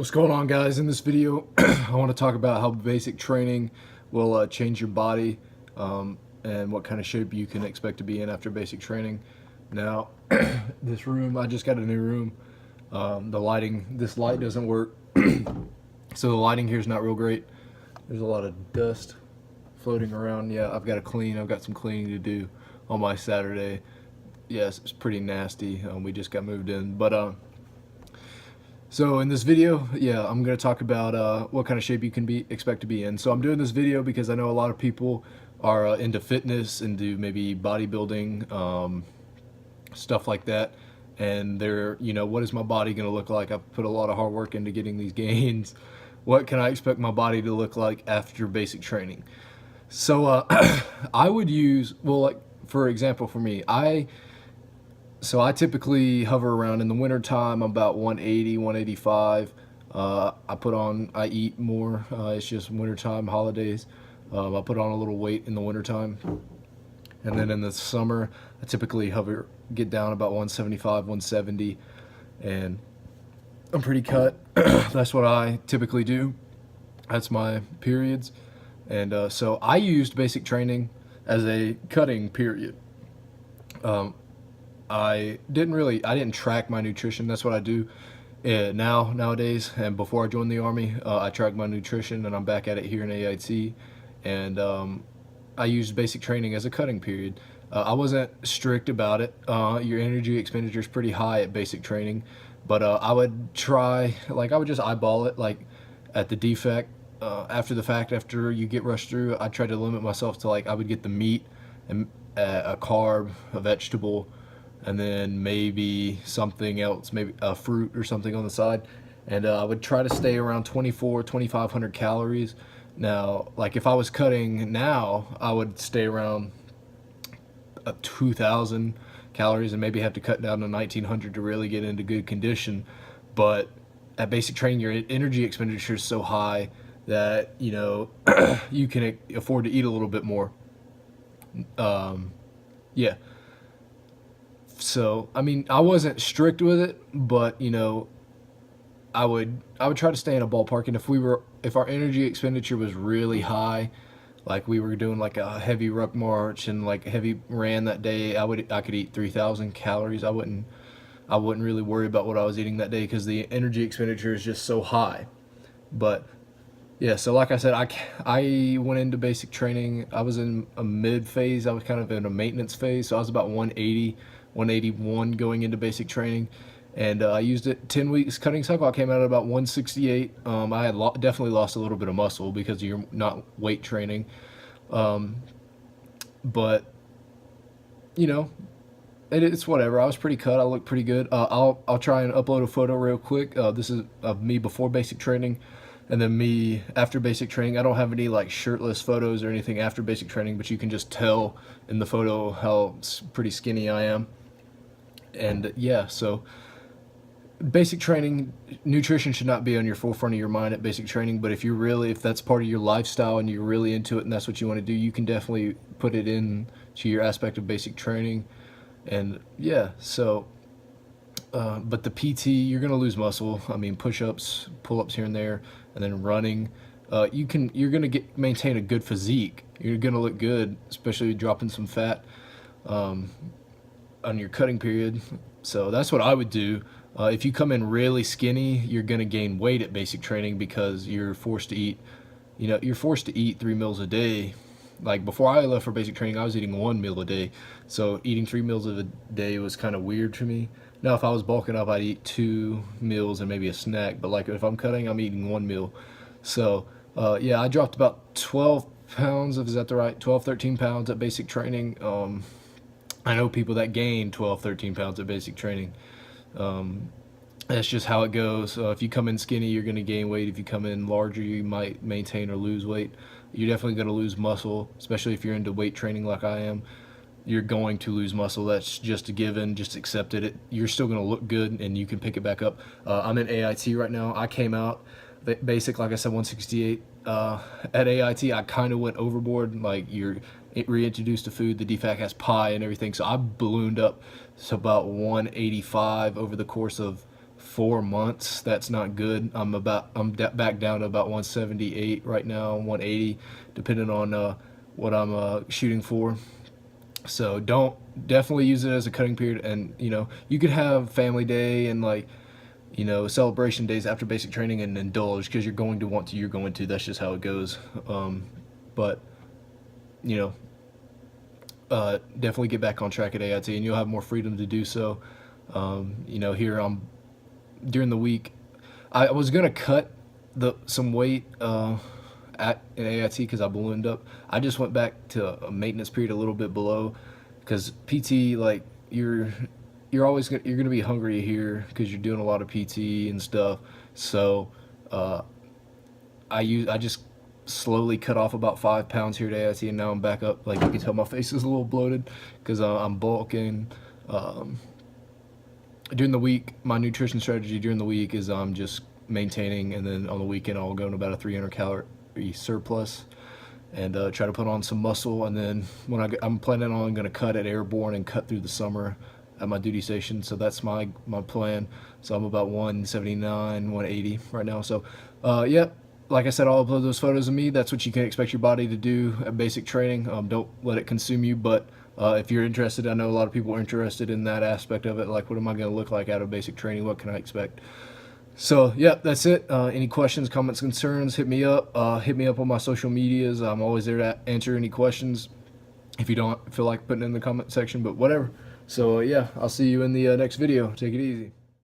What's going on, guys? In this video I want to talk about how basic training will change your body, and what kind of shape you can expect to be in after basic training. Now this room, I just got a new room. This light doesn't work so the lighting here is not real great. There's a lot of dust floating around. Yeah, I've got some cleaning to do on my Saturday. Yes, it's pretty nasty. We just got moved in, but so in this video, yeah, I'm going to talk about what kind of shape you can expect to be in. So I'm doing this video because I know a lot of people are into fitness, into maybe bodybuilding, stuff like that. And they're, what is my body going to look like? I've put a lot of hard work into getting these gains. What can I expect my body to look like after basic training? So I would use, well, like, for example, for me, So I typically hover around in the winter time. I'm about 180, 185. I eat more. It's just winter time, holidays. I put on a little weight in the winter time. And then in the summer, I typically get down about 175, 170. And I'm pretty cut. That's what I typically do. That's my periods. And so I used basic training as a cutting period. I didn't track my nutrition. That's what I do nowadays. And before I joined the Army, I tracked my nutrition, and I'm back at it here in AIT. And I used basic training as a cutting period. I wasn't strict about it. Your energy expenditure is pretty high at basic training, but I would just eyeball it, like at the defect. After the fact, after you get rushed through, I tried to limit myself to, like, I would get the meat and a carb, a vegetable, and then maybe something else, maybe a fruit or something on the side. And I would try to stay around 2,500 calories. Now, like, if I was cutting now, I would stay around 2,000 calories and maybe have to cut down to 1,900 to really get into good condition. But at basic training, your energy expenditure is so high that, you can afford to eat a little bit more. Yeah. So, I mean, I wasn't strict with it, but, I would try to stay in a ballpark. And if our energy expenditure was really high, like we were doing like a heavy ruck march and like heavy ran that day, I could eat 3,000 calories. I wouldn't really worry about what I was eating that day because the energy expenditure is just so high. But yeah, so like I said, I went into basic training. I was in a mid phase. I was kind of in a maintenance phase. So I was about 180, 181 going into basic training. And I used it 10 weeks cutting cycle. I came out at about 168. I had definitely lost a little bit of muscle because you're not weight training. But, it's whatever. I was pretty cut. I looked pretty good. I'll try and upload a photo real quick. This is of me before basic training. And then me after basic training. I don't have any like shirtless photos or anything after basic training, but you can just tell in the photo how pretty skinny I am. And yeah, so basic training, nutrition should not be on your forefront of your mind at basic training. But if that's part of your lifestyle and you're really into it and that's what you want to do, you can definitely put it in to your aspect of basic training. And yeah, so but the PT, you're going to lose muscle. I mean, push-ups, pull-ups here and there, and then running. You're going to maintain a good physique. You're going to look good, especially dropping some fat on your cutting period. So that's what I would do. If you come in really skinny, you're going to gain weight at basic training because you're forced to eat. You're forced to eat 3 meals a day. Like before I left for basic training, I was eating 1 meal a day. So eating 3 meals a day was kind of weird for me. Now, if I was bulking up, I'd eat 2 meals and maybe a snack. But like if I'm cutting, I'm eating 1 meal. So yeah, I dropped about 12 pounds. Is that right? 12, 13 pounds at basic training. I know people that gain 12, 13 pounds at basic training. That's just how it goes. If you come in skinny, you're going to gain weight. If you come in larger, you might maintain or lose weight. You're definitely going to lose muscle, especially if you're into weight training like I am. You're going to lose muscle. That's just a given. Just accept it. You're still going to look good, and you can pick it back up. I'm in AIT right now. I came out basic, like I said, 168. At AIT, I kind of went overboard. Like, you're reintroduced to food. The DFAC has pie and everything. So I ballooned up to about 185 over the course of 4 months. That's not good. Back down to about 178 right now, 180, depending on what I'm shooting for. So definitely use it as a cutting period. And you could have family day and like celebration days after basic training and indulge, because you're going to. That's just how it goes. But you know definitely get back on track at AIT, and you'll have more freedom to do so. Here during the week, I was gonna cut some weight in AIT because I ballooned up. I just went back to a maintenance period a little bit below, because PT, like, you're gonna be hungry here because you're doing a lot of PT and stuff. So I just slowly cut off about 5 pounds here at AIT, and now I'm back up. Like, you can tell my face is a little bloated because I'm bulking. During the week, my nutrition strategy during the week is I'm just maintaining, and then on the weekend I'll go in about a 300 calorie surplus and try to put on some muscle. And then when I'm planning on going to cut at Airborne and cut through the summer at my duty station. So that's my plan. So I'm about 179, 180 right now. So yeah, like I said, I'll upload those photos of me. That's what you can expect your body to do at basic training. Don't let it consume you, but if you're interested, I know a lot of people are interested in that aspect of it. Like, what am I going to look like out of basic training? What can I expect? So yeah, that's it. Any questions, comments, concerns, hit me up. Hit me up on my social medias. I'm always there to answer any questions if you don't feel like putting it in the comment section, but whatever. So yeah, I'll see you in the next video. Take it easy.